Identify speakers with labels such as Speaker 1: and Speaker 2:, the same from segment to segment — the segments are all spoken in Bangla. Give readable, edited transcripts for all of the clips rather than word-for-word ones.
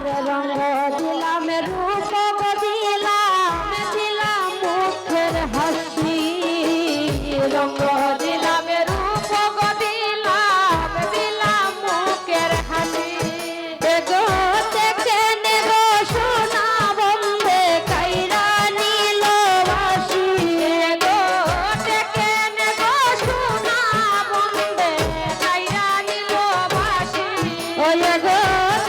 Speaker 1: রঙ দিলাম রূপ দিলাম দিলাম মুখের হাসি রঙ দিলাম রূপ দিলাম দিলাম মুখের হাসি এগো থেকে নেগো সোনা বন্দে কাইরা নীল বাসি এগো থেকে নেগো সোনা বন্দে কাইরা নীল বাসি ও এগো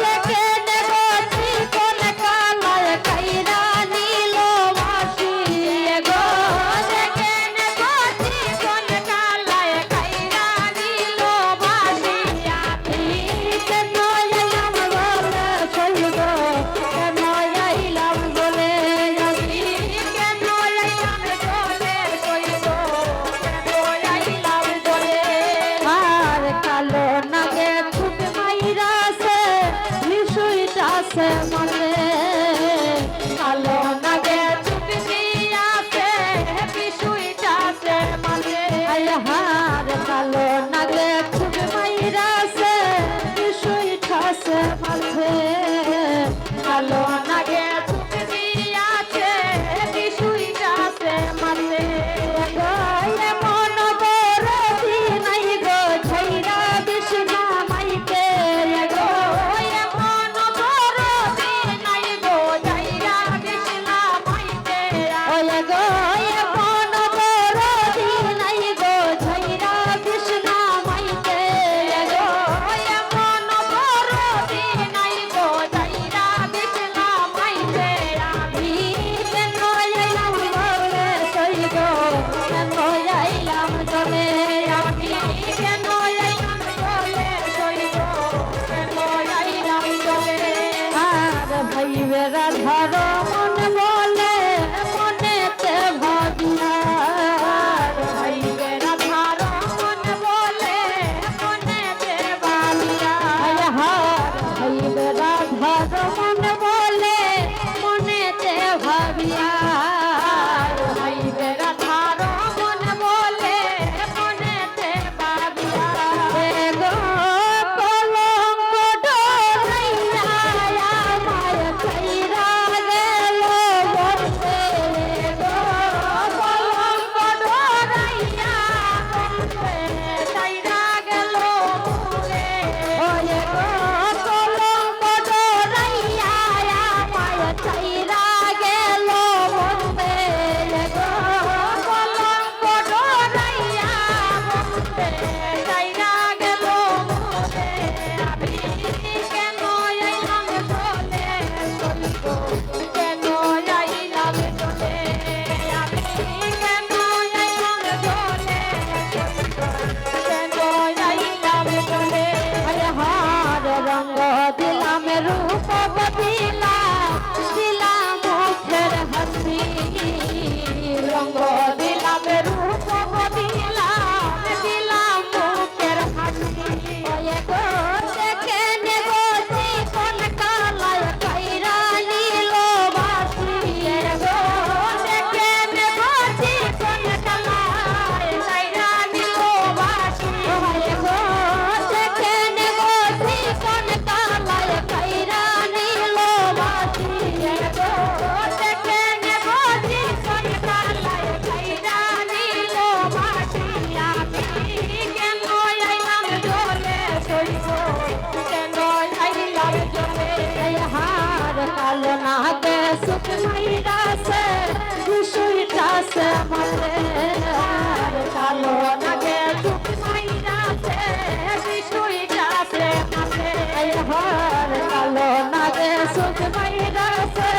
Speaker 1: থেকে নেগো চিকন কালায় কাইরা নীল বাসি এগো থেকে নেগো চিকন কালায় কাইরা নীল বাসি আমি কেন এলাম বলে সইব কেন আইলাম বলে আমি কেন আইলাম বলে সইব কেন আইলাম বলে আর কালো নাগে ছুট মাইরাছে বিষয়টাছে মনে কালো নাগে ছুট দিয়াছে বিষয়টাছে মনে হার কালো নাগে ছুট মাইরাছে বিষয়টাছে মনে কালো নাগে ছুট দিয়াছে বিষয়টাছে মনে মন বড় নাই গো ঝৈরা বিষ্ণা মাইতে গো মন বড় নাই গো ঝৈরা বিষ্ণা মাইতে ওই গো মন বড় নাই গো ঝৈরা বিষ্ণা মাইতে গো মন বড় নাই গো ঝৈরা বিষ্ণা মাইতে আমি কেন আইলাম বলে সইব কেন আইলাম চলে আমি কেন আইলাম বলে সইব কেন আইলাম চলে আর ভাইবেরা ধরো মন বলে মনেতে ভাবিয়া ভাইবেরা ধরো মন বলে মনেতে ভাবিয়া হার ভাইবেরা ধরো মন বলে মনেতে ভাবিয়া ভাইবেরা ধরো মন বলে মনেতে ভাবিয়া গো কলঙ্ক ডরাইয়া আমায় ছাইরা গেল বলতে গো কলঙ্ক ডরাইয়া বলতে ছাইরা গেল বলে ওরে গো কলঙ্ক ডরাইয়া আমায় ছাইরা গেল বলতে গো কলঙ্ক ডরাইয়া বলতে ছাইরা গেল বলে আমি কেন আইলাম চলে সইব কেন আইলাম চলে আমি কেন আইলাম চলে সইব কেন আইলাম চলে হার রঙ দিলাম রূপ দিলাম দিলাম মুখের হাসি রঙ দিলাম রূপ দিলাম দিলাম মুখের হাসি ওয়ে গো থেকে নেগো চিকন কালায় কাইরা নীল বাসি গো থেকে নেগো চিকন কালায় কাইরা নীল বাসি ওয়ে গো থেকে নেগো চিকন কালায় কাইরা নীল বাসি গো থেকে নেগো চিকন কালায় কাইরা নীল বাসি আমি কেন আইলাম চলে সইব কেন আইলাম চলে হার কালো নাগে সুখ মাইরাছে বিষয়টাছে মনে হার কালো নাগে সুখ মাইরাছে বিষয়টাছে মনে হার কালো নাগে সুখ মাইরাছে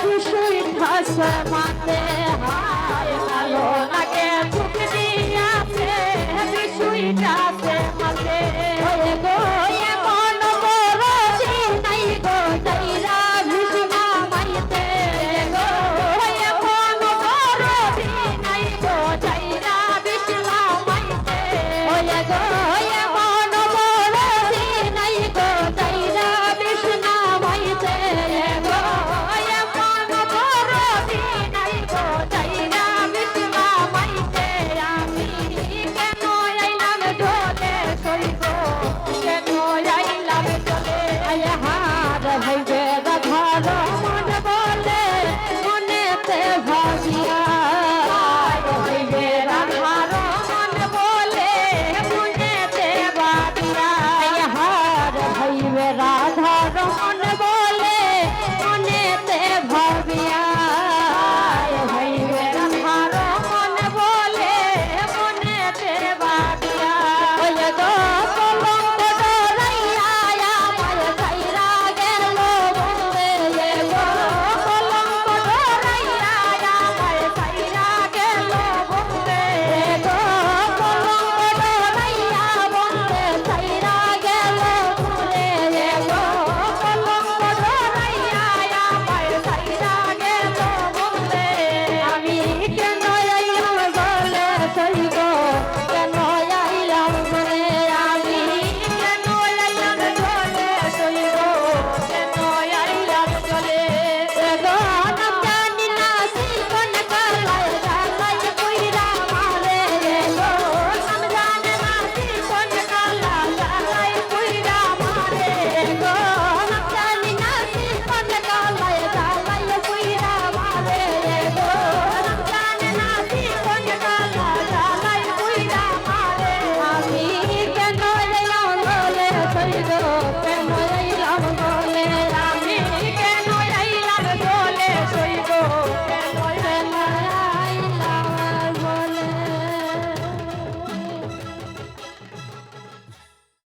Speaker 1: বিষয়টাছে মনে হার কালো নাগে সুখ দিয়াছে বিষয়টাছে মনে ওরে গো মন বড় নাই গো ঝৈরা বিষ্ণা মাইতে গো মন বড় নাই গো ঝৈরা বিষ্ণা মাইতে ওরে গো মন বড় নাই গো ঝৈরা বিষ্ণা মাইতে গো মন বড় নাই গো ঝৈরা বিষ্ণা মাইতে আমি কেন আইলাম ভালো মন